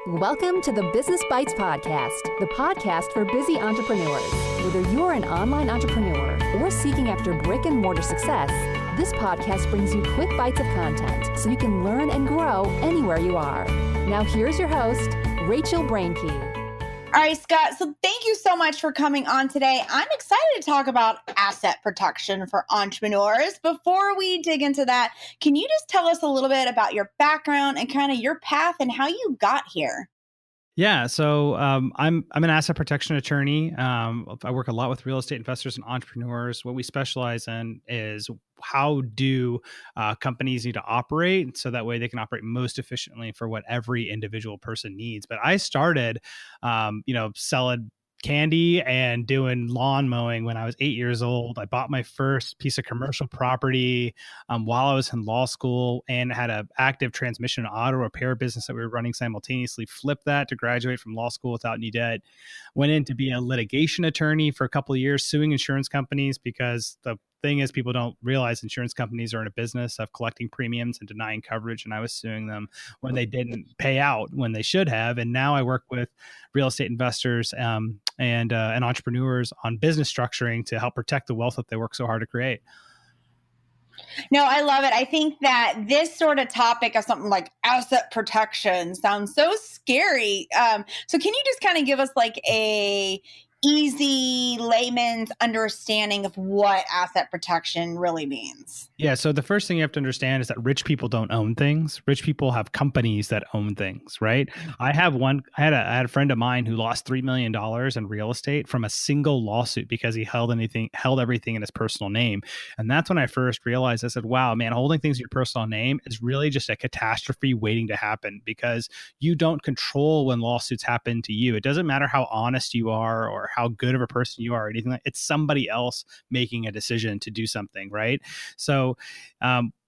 Welcome to the Business Bites Podcast, the podcast for busy entrepreneurs. Whether you're an online entrepreneur or seeking after brick and mortar success, this podcast brings you quick bites of content so you can learn and grow anywhere you are. Now here's your host, Rachel Brenke. All right, Scott. So thank you so much for coming on today. I'm excited to talk about asset protection for entrepreneurs. Before we dig into that, can you just tell us a little bit about your background and kind of your path and how you got here? Yeah, so I'm an asset protection attorney. I work a lot with real estate investors and entrepreneurs. What we specialize in is how do companies need to operate so that way they can operate most efficiently for what every individual person needs. But I started, selling candy and doing lawn mowing when I was 8 years old. I bought my first piece of commercial property while I was in law school and had an active transmission and auto repair business that we were running simultaneously. Flipped that to graduate from law school without any debt. Went in to be a litigation attorney for a couple of years, suing insurance companies because the thing is people don't realize insurance companies are in a business of collecting premiums and denying coverage. And I was suing them when they didn't pay out when they should have. And now I work with real estate investors and entrepreneurs on business structuring to help protect the wealth that they work so hard to create. No, I love it. I think that this sort of topic of something like asset protection sounds so scary. So can you just kind of give us like a easy layman's understanding of what asset protection really means? Yeah. So the first thing you have to understand is that rich people don't own things. Rich people have companies that own things, right? I had a friend of mine who lost $3 million in real estate from a single lawsuit because he held everything in his personal name. And that's when I first realized, I said, wow, man, holding things in your personal name is really just a catastrophe waiting to happen because you don't control when lawsuits happen to you. It doesn't matter how honest you are or how good of a person you are or anything like. It's somebody else making a decision to do something, right? So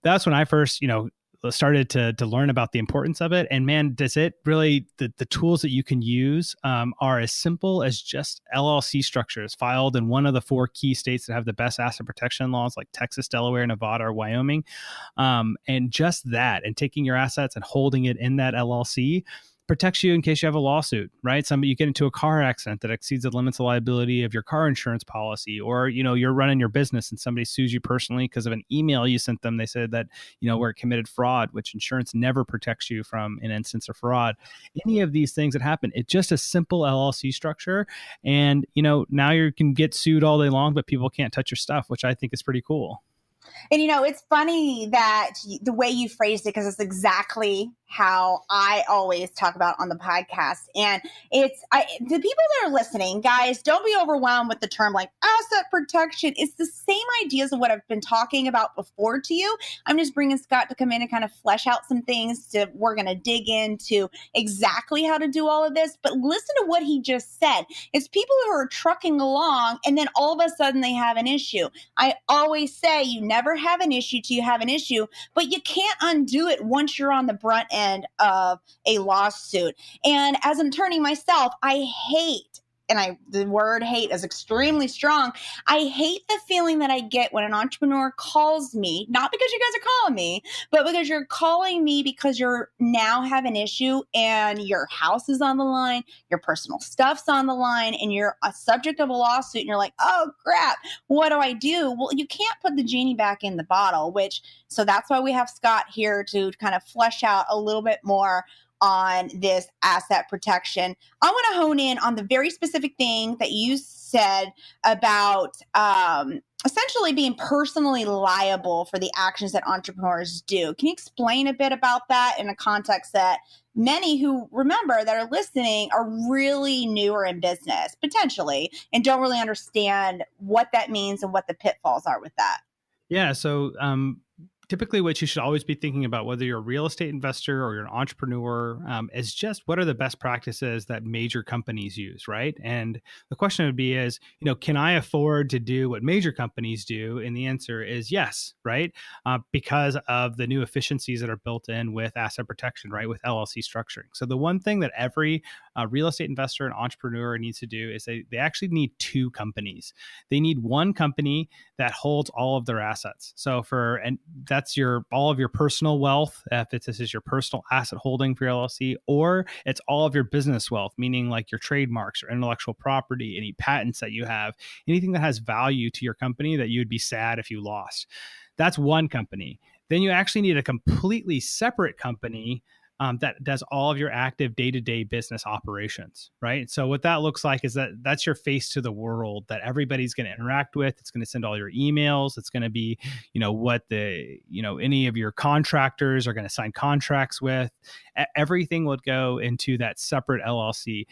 that's when I first, started to learn about the importance of it. And man, does it really, the tools that you can use are as simple as just LLC structures filed in one of the 4 key states that have the best asset protection laws, like Texas, Delaware, Nevada, or Wyoming. And just that, and taking your assets and holding it in that LLC protects you in case you have a lawsuit, right? You get into a car accident that exceeds the limits of liability of your car insurance policy, or, you're running your business and somebody sues you personally because of an email you sent them. They said that, where it committed fraud, which insurance never protects you from an instance of fraud. Any of these things that happen, it's just a simple LLC structure. And, now you can get sued all day long, but people can't touch your stuff, which I think is pretty cool. And, it's funny that the way you phrased it, because it's exactly how I always talk about on the podcast. And the people that are listening, guys, don't be overwhelmed with the term like asset protection. It's the same ideas of what I've been talking about before to you. I'm just bringing Scott to come in and kind of flesh out some things. We're going to dig into exactly how to do all of this. But listen to what he just said. It's people who are trucking along and then all of a sudden they have an issue. I always say you never have an issue till you have an issue, but you can't undo it once you're on the brunt end of a lawsuit. And as an attorney myself, I hate, the word hate is extremely strong. I hate the feeling that I get when an entrepreneur calls me, not because you guys are calling me, but because you're calling me because you're now have an issue and your house is on the line, your personal stuff's on the line, and you're a subject of a lawsuit and you're like, oh crap, what do I do? Well, you can't put the genie back in the bottle, so that's why we have Scott here to kind of flesh out a little bit more on this asset protection. I want to hone in on the very specific thing that you said about essentially being personally liable for the actions that entrepreneurs do. Can you explain a bit about that in a context that many who remember that are listening are really newer in business, potentially, and don't really understand what that means and what the pitfalls are with that? Yeah. So typically what you should always be thinking about, whether you're a real estate investor or you're an entrepreneur, is just what are the best practices that major companies use, right? And the question would be is, can I afford to do what major companies do? And the answer is yes, right? Because of the new efficiencies that are built in with asset protection, right? With LLC structuring. So the one thing that every real estate investor and entrepreneur needs to do is they actually need 2 companies. They need one company that holds all of their assets. And that's that's all of your personal wealth, if this is your personal asset holding for your LLC, or it's all of your business wealth, meaning like your trademarks or intellectual property, any patents that you have, anything that has value to your company that you would be sad if you lost. That's one company. Then you actually need a completely separate company that does all of your active day-to-day business operations, right? So what that looks like is that's your face to the world that everybody's going to interact with. It's going to send all your emails. It's going to be, what any of your contractors are going to sign contracts with. Everything would go into that separate LLC.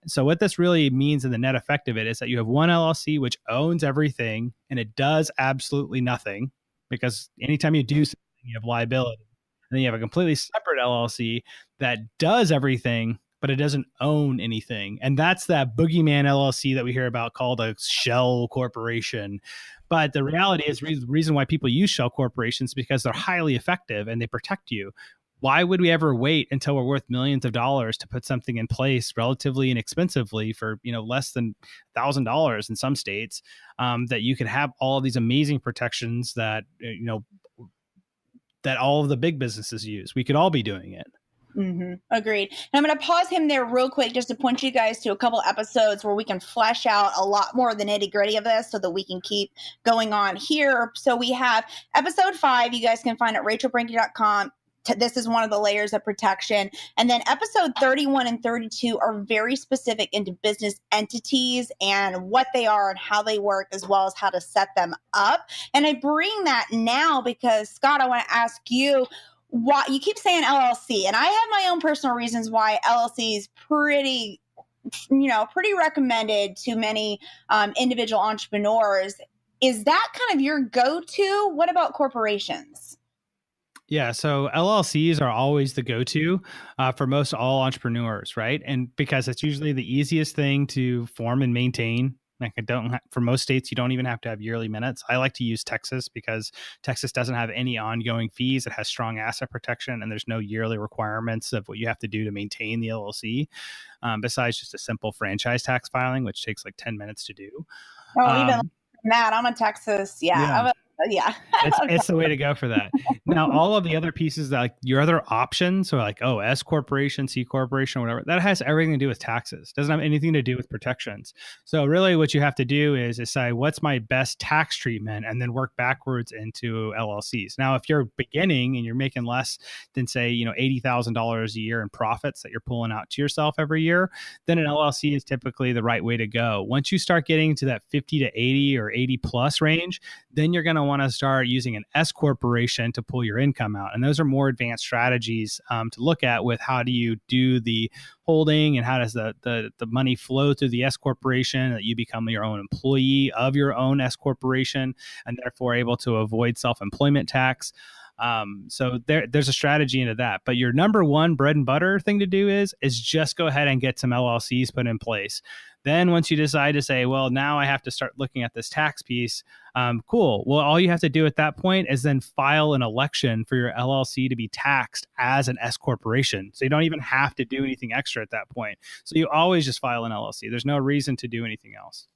So what this really means in the net effect of it is that you have one LLC which owns everything and it does absolutely nothing, because anytime you do something, you have liability. And then you have a completely separate LLC that does everything, but it doesn't own anything. And that's that boogeyman LLC that we hear about called a shell corporation. But the reality is the reason why people use shell corporations is because they're highly effective and they protect you. Why would we ever wait until we're worth millions of dollars to put something in place relatively inexpensively for, less than $1,000 in some states, that you can have all of these amazing protections that, that all of the big businesses use? We could all be doing it. Mm-hmm. Agreed. And I'm going to pause him there real quick just to point you guys to a couple episodes where we can flesh out a lot more of the nitty gritty of this so that we can keep going on here. So we have episode 5. You guys can find it at rachelbrenke.com. This is one of the layers of protection. And then episode 31 and 32 are very specific into business entities and what they are and how they work, as well as how to set them up. And I bring that now because, Scott, I want to ask you, why you keep saying LLC, and I have my own personal reasons why LLC is pretty recommended to many individual entrepreneurs. Is that kind of your go-to? What about corporations? Yeah, so LLCs are always the go-to for most all entrepreneurs, right? And because it's usually the easiest thing to form and maintain. Like for most states, you don't even have to have yearly minutes. I like to use Texas because Texas doesn't have any ongoing fees. It has strong asset protection, and there's no yearly requirements of what you have to do to maintain the LLC, besides just a simple franchise tax filing, which takes like 10 minutes to do. Oh, even that. I'm in Texas. Yeah. It's the way to go for that. Now, all of the other pieces, like your other options, so like, S corporation, C corporation, whatever, that has everything to do with taxes. Doesn't have anything to do with protections. So really what you have to do is decide what's my best tax treatment and then work backwards into LLCs. Now, if you're beginning and you're making less than, say, $80,000 a year in profits that you're pulling out to yourself every year, then an LLC is typically the right way to go. Once you start getting to that 50 to 80 or 80 plus range, then you're going to want to start using an S corporation to pull your income out. And those are more advanced strategies to look at with how do you do the holding and how does the money flow through the S corporation, that you become your own employee of your own S corporation and therefore able to avoid self-employment tax. So there's a strategy into that. But your number one bread and butter thing to do is just go ahead and get some LLCs put in place. Then once you decide to say, well, now I have to start looking at this tax piece, cool. Well, all you have to do at that point is then file an election for your LLC to be taxed as an S corporation. So you don't even have to do anything extra at that point. So you always just file an LLC. There's no reason to do anything else.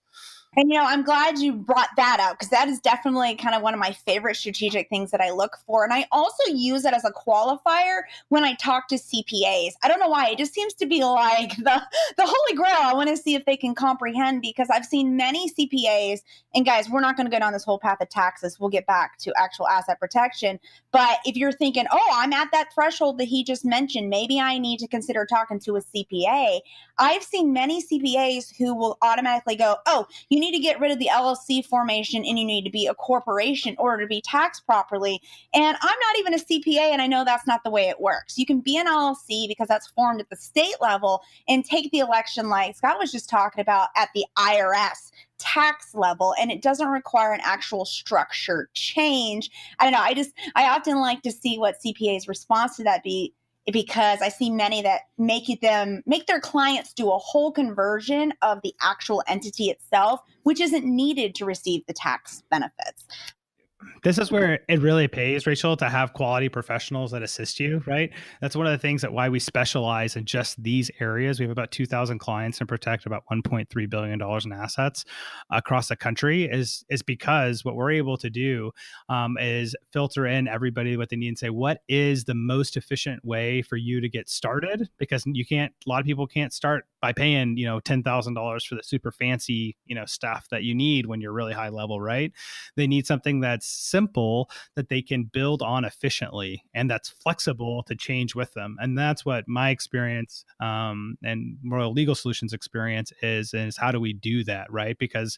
And, I'm glad you brought that up because that is definitely kind of one of my favorite strategic things that I look for. And I also use it as a qualifier when I talk to CPAs. I don't know why. It just seems to be like the holy grail. I want to see if they can comprehend, because I've seen many CPAs, and guys, we're not going to go down this whole path of taxes. We'll get back to actual asset protection. But if you're thinking, oh, I'm at that threshold that he just mentioned, maybe I need to consider talking to a CPA. I've seen many CPAs who will automatically go, oh, you need to get rid of the LLC formation and you need to be a corporation in order to be taxed properly. And I'm not even a CPA, and I know that's not the way it works. You can be an LLC because that's formed at the state level and take the election like Scott was just talking about at the IRS tax level, and it doesn't require an actual structure change. I don't know. I often like to see what CPA's response to that be, because I see many that make their clients do a whole conversion of the actual entity itself, which isn't needed to receive the tax benefits. This is where it really pays, Rachel, to have quality professionals that assist you, right? That's one of the things that why we specialize in just these areas. We have about 2,000 clients and protect about $1.3 billion in assets across the country is because what we're able to do is filter in everybody what they need and say, what is the most efficient way for you to get started? Because a lot of people can't start by paying, $10,000 for the super fancy, stuff that you need when you're really high level, right? They need something that's simple that they can build on efficiently and that's flexible to change with them. And that's what my experience and Royal Legal Solutions experience is how do we do that, right? Because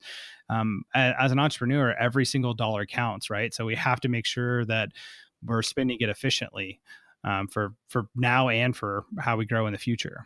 as an entrepreneur, every single dollar counts, right? So we have to make sure that we're spending it efficiently for now and for how we grow in the future.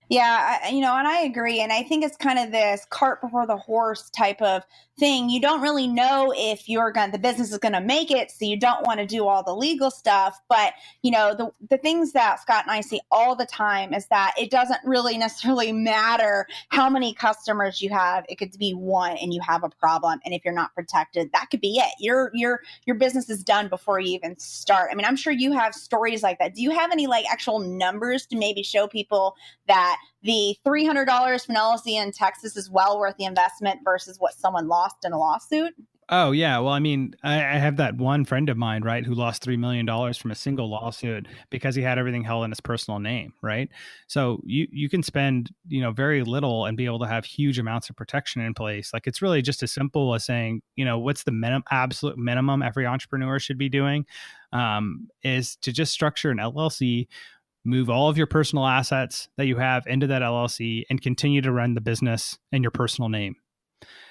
Yeah, and I agree. And I think it's kind of this cart before the horse type of thing. You don't really know if the business is going to make it. So you don't want to do all the legal stuff. But, the things that Scott and I see all the time is that it doesn't really necessarily matter how many customers you have. It could be one and you have a problem. And if you're not protected, that could be it. Your business is done before you even start. I mean, I'm sure you have stories like that. Do you have any actual numbers to maybe show people that the $300 from an LLC in Texas is well worth the investment versus what someone lost in a lawsuit? Oh, yeah. Well, I mean, I have that one friend of mine, right, who lost $3 million from a single lawsuit because he had everything held in his personal name, right? So you can spend, very little and be able to have huge amounts of protection in place. Like it's really just as simple as saying, what's the absolute minimum every entrepreneur should be doing is to just structure an LLC, move all of your personal assets that you have into that LLC and continue to run the business in your personal name.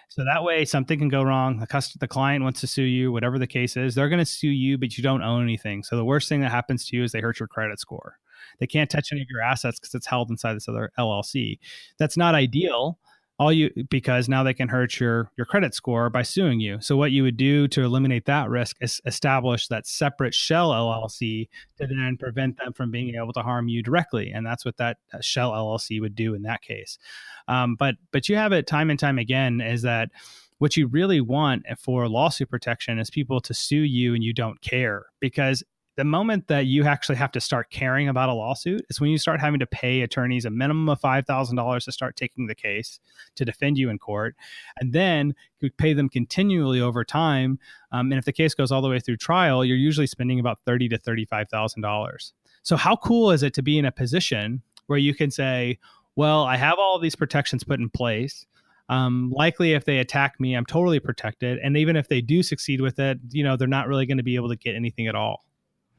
So that way something can go wrong. The client wants to sue you, whatever the case is, they're going to sue you, but you don't own anything. So the worst thing that happens to you is they hurt your credit score. They can't touch any of your assets because it's held inside this other LLC. That's not ideal. Because now they can hurt your credit score by suing you. So what you would do to eliminate that risk is establish that separate shell LLC to then prevent them from being able to harm you directly. And that's what that shell LLC would do in that case. But you have it time and time again is that what you really want for lawsuit protection is people to sue you and you don't care, because the moment that you actually have to start caring about a lawsuit is when you start having to pay attorneys a minimum of $5,000 to start taking the case to defend you in court. And then you pay them continually over time. And if the case goes all the way through trial, you're usually spending about $30,000 to $35,000. So how cool is it to be in a position where you can say, well, I have all of these protections put in place. Likely if they attack me, I'm totally protected. And even if they do succeed with it, they're not really going to be able to get anything at all.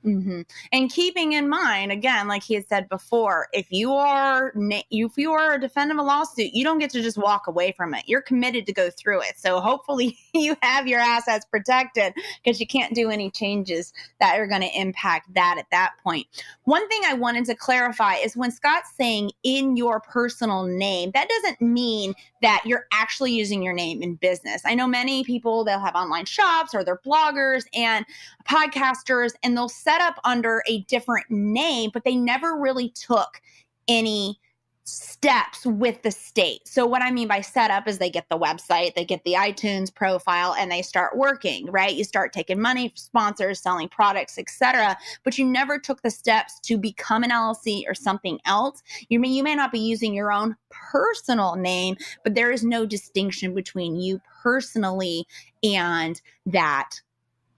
Mm-hmm. And keeping in mind, again, like he had said before, if you are a defendant of a lawsuit, you don't get to just walk away from it. You're committed to go through it. So hopefully you have your assets protected because you can't do any changes that are going to impact that at that point. One thing I wanted to clarify is when Scott's saying in your personal name, that doesn't mean that you're actually using your name in business. I know many people, they'll have online shops or they're bloggers and podcasters, and they'll set up under a different name, but they never really took any steps with the state. So what I mean by set up is they get the website, they get the iTunes profile, and they start working, right? You start taking money from sponsors, selling products, etc. But you never took the steps to become an LLC or something else. You may not be using your own personal name, but there is no distinction between you personally and that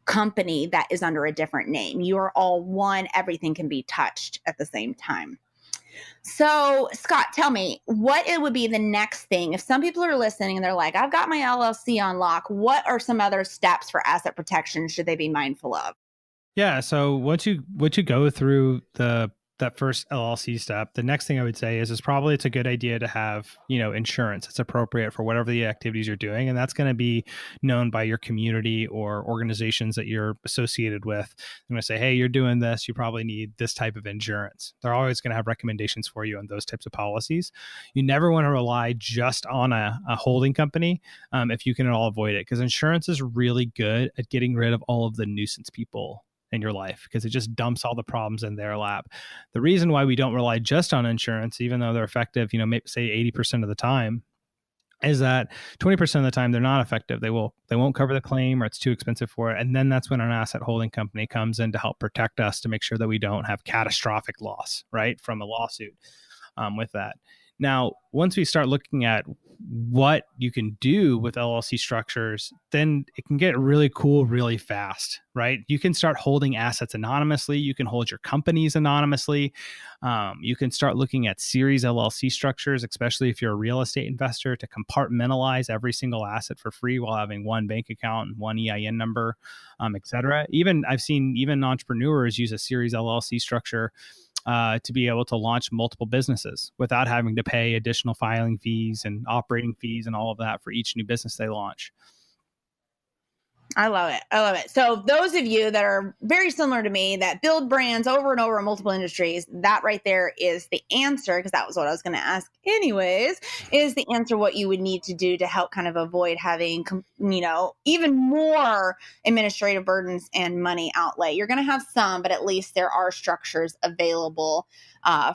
company that is under a different name. You are all one. Everything can be touched at the same time. So, Scott, tell me, what it would be the next thing if some people are listening and they're like, I've got my LLC on lock. What are some other steps for asset protection should they be mindful of? Yeah. So once you go through that first LLC step, the next thing I would say is probably it's a good idea to have, insurance. It's appropriate for whatever the activities you're doing. And that's going to be known by your community or organizations that you're associated with. They're going to say, hey, you're doing this. You probably need this type of insurance. They're always going to have recommendations for you on those types of policies. You never want to rely just on a holding company if you can at all avoid it, because insurance is really good at getting rid of all of the nuisance people in your life because it just dumps all the problems in their lap. The reason why we don't rely just on insurance, even though they're effective, maybe say 80% of the time, is that 20% of the time they're not effective. They won't cover the claim, or it's too expensive for it. And then that's when an asset holding company comes in to help protect us, to make sure that we don't have catastrophic loss, right, from a lawsuit with that. Now, once we start looking at what you can do with LLC structures, then it can get really cool really fast, right? You can start holding assets anonymously. You can hold your companies anonymously. You can start looking at series LLC structures, especially if you're a real estate investor, to compartmentalize every single asset for free while having one bank account and one EIN number, et cetera. I've seen entrepreneurs use a series LLC structure to be able to launch multiple businesses without having to pay additional filing fees and operating fees and all of that for each new business they launch. I love it. I love it. So those of you that are very similar to me, that build brands over and over in multiple industries, that right there is the answer, because that was what I was going to ask anyways, is the answer what you would need to do to help kind of avoid having, even more administrative burdens and money outlay. You're going to have some, but at least there are structures available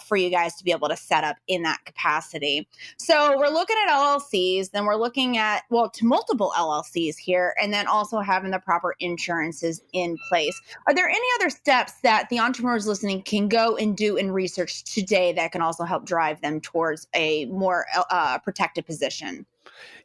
for you guys to be able to set up in that capacity. So we're looking at LLCs, then we're looking at, to multiple LLCs here, and then also having the proper insurances in place. Are there any other steps that the entrepreneurs listening can go and do in research today that can also help drive them towards a more protected position?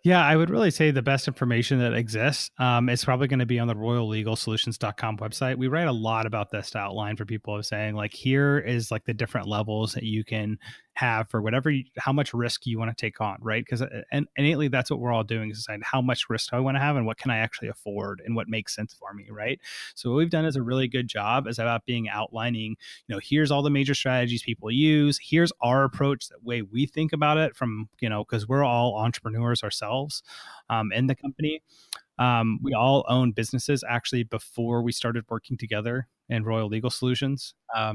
Yeah, I would really say the best information that exists is probably going to be on the royallegalsolutions.com website. We write a lot about this to outline for people, of saying, like, here is like the different levels that you can have for how much risk you want to take on, right? Because innately, that's what we're all doing, is decide how much risk do I want to have and what can I actually afford and what makes sense for me, right? So what we've done is a really good job is about outlining, here's all the major strategies people use. Here's our approach, that way we think about it from, because we're all entrepreneurs ourselves in the company. We all own businesses actually before we started working together in Royal Legal Solutions.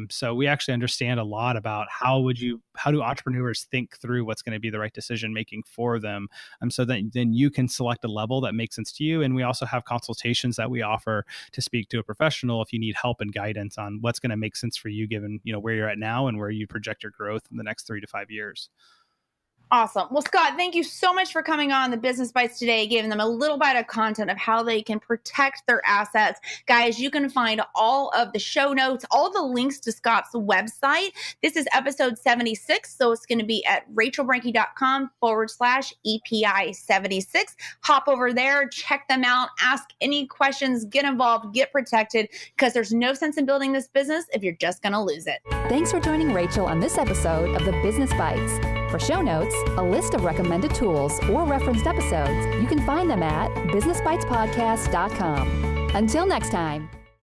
So we actually understand a lot about how do entrepreneurs think through what's going to be the right decision making for them. So that then you can select a level that makes sense to you. And we also have consultations that we offer to speak to a professional if you need help and guidance on what's going to make sense for you, given where you're at now and where you project your growth in the next 3 to 5 years. Awesome. Well, Scott, thank you so much for coming on the Business Bites today, giving them a little bit of content of how they can protect their assets. Guys, you can find all of the show notes, all the links to Scott's website. This is episode 76, so it's going to be at rachelbrenke.com/EPI76. Hop over there, check them out, ask any questions, get involved, get protected, because there's no sense in building this business if you're just going to lose it. Thanks for joining Rachel on this episode of the Business Bites. For show notes, a list of recommended tools, or referenced episodes, you can find them at businessbitespodcast.com. Until next time.